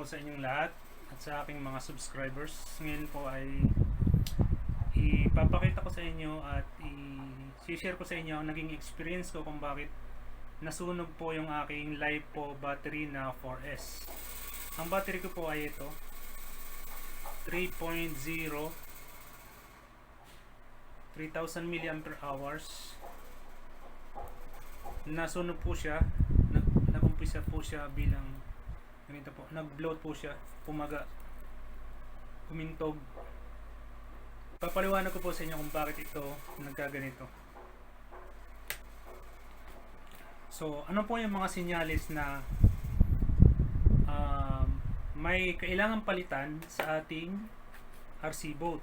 sa inyong lahat at sa aking mga subscribers. Ngayon po ay ipapakita ko sa inyo at i-share ko sa inyo ang naging experience ko kung bakit nasunog po yung aking Lipo battery na 4S. Ang battery ko po ay ito 3.0 3000 mAh. Nasunog po siya, nag-umpisa po siya bilang ganito po, nag-bloat po siya, pumaga, kumintog. Papaliwanag ko po sa inyo kung bakit ito nagkaganito. So, ano po yung mga sinyalis na may kailangan palitan sa ating RC boat?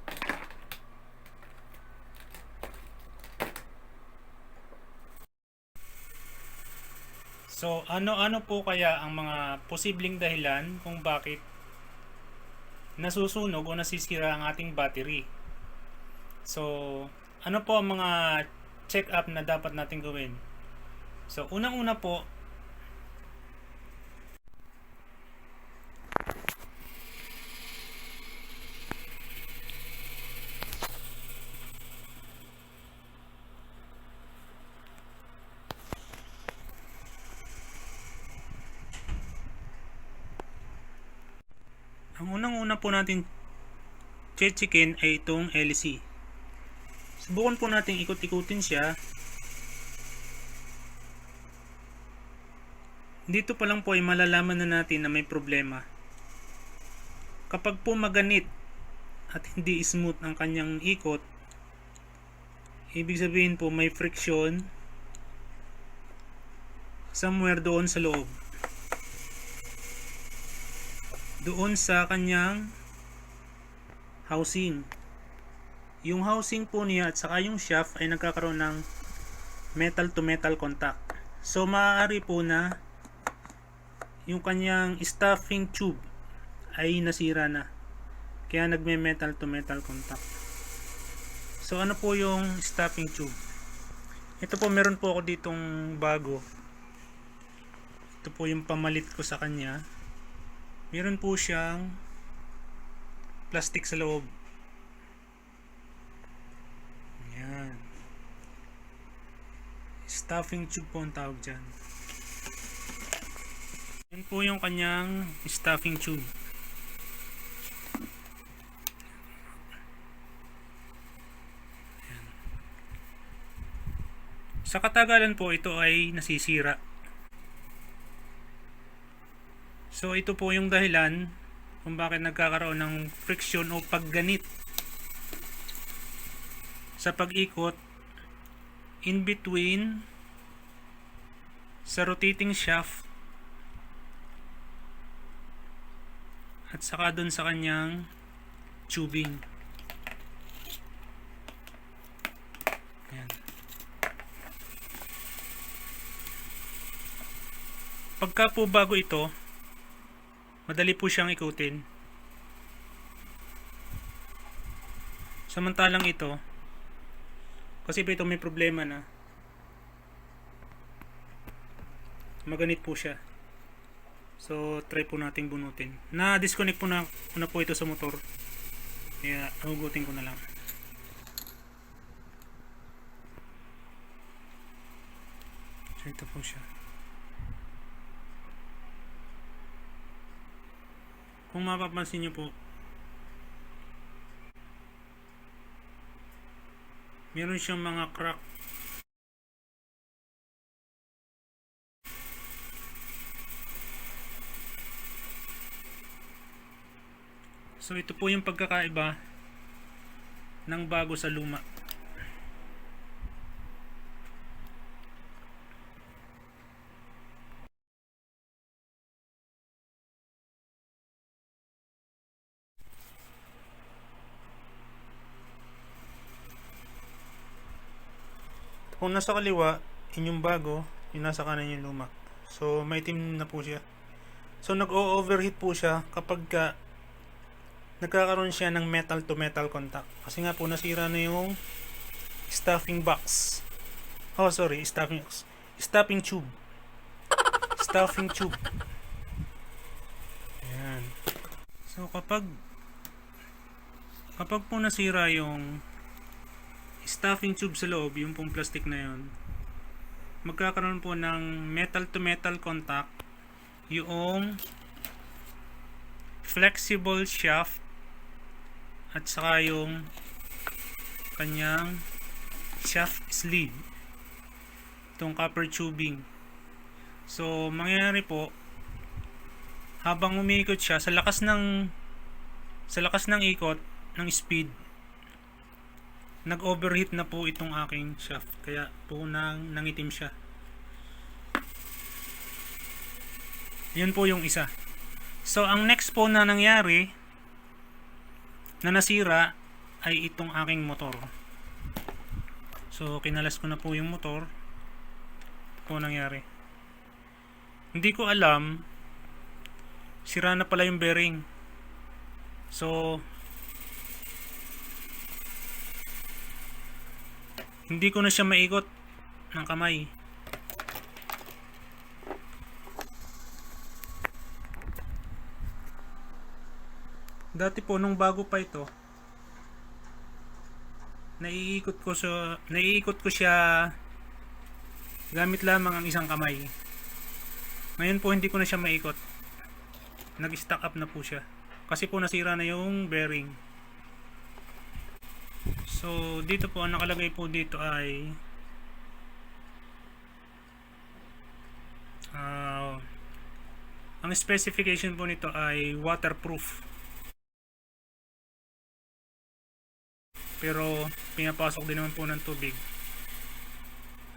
So, ano po kaya ang mga posibleng dahilan kung bakit nasusunog o nasisira ang ating battery? So, ano po ang mga check-up na dapat natin gawin? So, unang-una po, ang unang-una po natin checkin ay itong LC. Subukan po natin ikot-ikutin siya. Dito pa lang po ay malalaman na natin na may problema. Kapag po maganit at hindi smooth ang kanyang ikot, ibig sabihin po may friction somewhere doon sa loob, doon sa kanyang housing. Yung housing po niya at saka yung shaft ay nagkakaroon ng metal to metal contact. So maaari po na yung kanyang stuffing tube ay nasira na, kaya nagme metal to metal contact. So ano po yung stuffing tube? Ito po, meron po ako ditong bago. Ito po yung pamalit ko sa kanya. Meron po siyang plastic sa loob. Yan. Stuffing tube po ang tawag dyan. Yan po yung kanyang stuffing tube. Yan. Sa katagalan po ito ay nasisira. So ito po yung dahilan kung bakit nagkakaroon ng friction o pagganit sa pag-ikot in between sa rotating shaft at saka dun sa kanyang tubing. Ayan. Pagka po bago ito, madali po siyang ikutin. Samantalang ito, kasi ito may problema na, maganit po siya. So try po nating bunutin. Na-disconnect po na po ito sa motor, kaya hugutin ko na lang. So ito po siya. Kung mapapansin nyo po, meron siyang mga crack. So ito po yung pagkakaiba ng bago sa luma. Kung nasa kaliwa, yung bago, yung nasa kanan yung luma. So maitim na po siya. So nag-o-overheat po siya kapag nagkakaroon siya ng metal to metal contact. Kasi nga po nasira na yung stuffing box. Oh sorry, stuffing tube. Stuffing tube. Ayan. So kapag po nasira yung stuffing tube sa loob, yung pong plastic na yun, magkakaroon po ng metal to metal contact yung flexible shaft at saka yung kanyang shaft sleeve, itong copper tubing. So mangyayari po, habang umiikot siya sa lakas ng ikot ng speed, nag-overheat na po itong aking shaft, kaya po nangitim siya. Yun po yung isa. So ang next po na nangyari na nasira ay itong aking motor. So kinalas ko na po yung motor. Ito po nangyari. Hindi ko alam, sira na pala yung bearing. So hindi ko na siya maikot ng kamay. Dati po nung bago pa ito, naiikot ko siya gamit lamang ang isang kamay. Ngayon po hindi ko na siya maikot. Nag-stack up na po siya kasi po nasira na yung bearing. So dito po ang nakalagay po dito ay ang specification po nito ay waterproof, pero pinapasok din naman po ng tubig.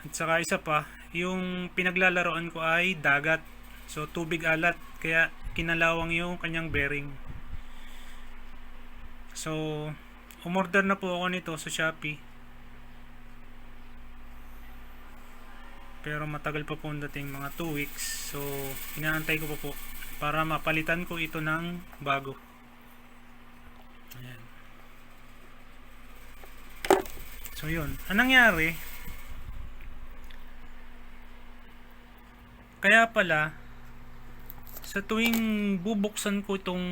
At saka isa pa, yung pinaglalaroan ko ay dagat, so tubig alat, kaya kinalawang yung kanyang bearing. So umorder na po ako nito sa Shopee, pero matagal pa po dating, mga 2 weeks. So inaantay ko pa po para mapalitan ko ito ng bago. Ayan. So yun, anong nangyari, kaya pala sa tuwing bubuksan ko itong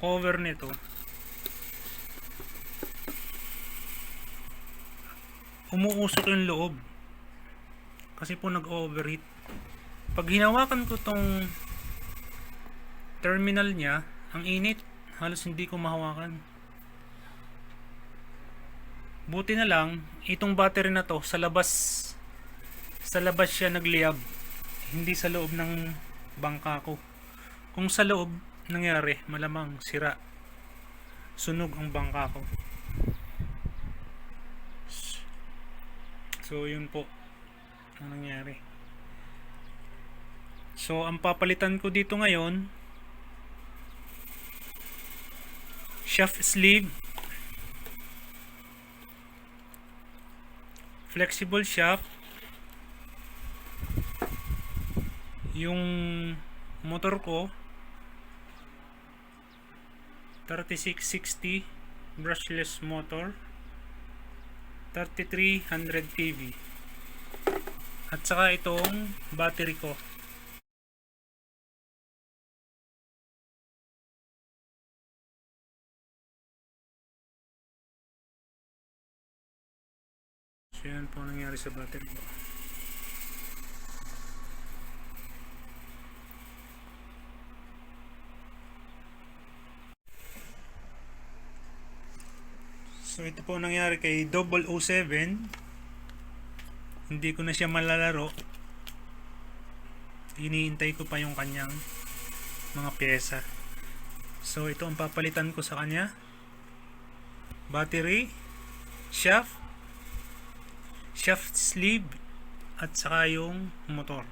cover nito, umuusok yung loob kasi po nag-overheat. Pag hinawakan ko tong terminal niya, ang init, halos hindi ko mahawakan. Buti na lang itong battery na to sa labas siya nagliyab, hindi sa loob ng bangka ko. Kung sa loob nangyari, malamang sira, sunog ang bangka ko. So yun po ang nangyari. So ang papalitan ko dito ngayon, shaft sleeve, flexible shaft, yung motor ko 3660 brushless motor, 3300 kV, at saka itong battery ko. So yan po nangyari sa battery ko. So ito po nangyari kay 007. Hindi ko na siya malalaro. Iniintay ko pa yung kanyang mga pyesa. So ito ang papalitan ko sa kanya: battery, shaft sleeve, at saka yung motor.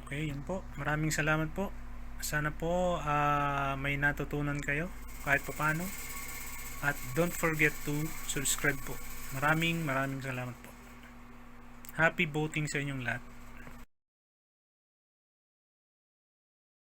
Okay, yun po. Maraming salamat po. Sana po may natutunan kayo kahit pa paano. At don't forget to subscribe po. Maraming salamat po. Happy boating sa inyong lahat.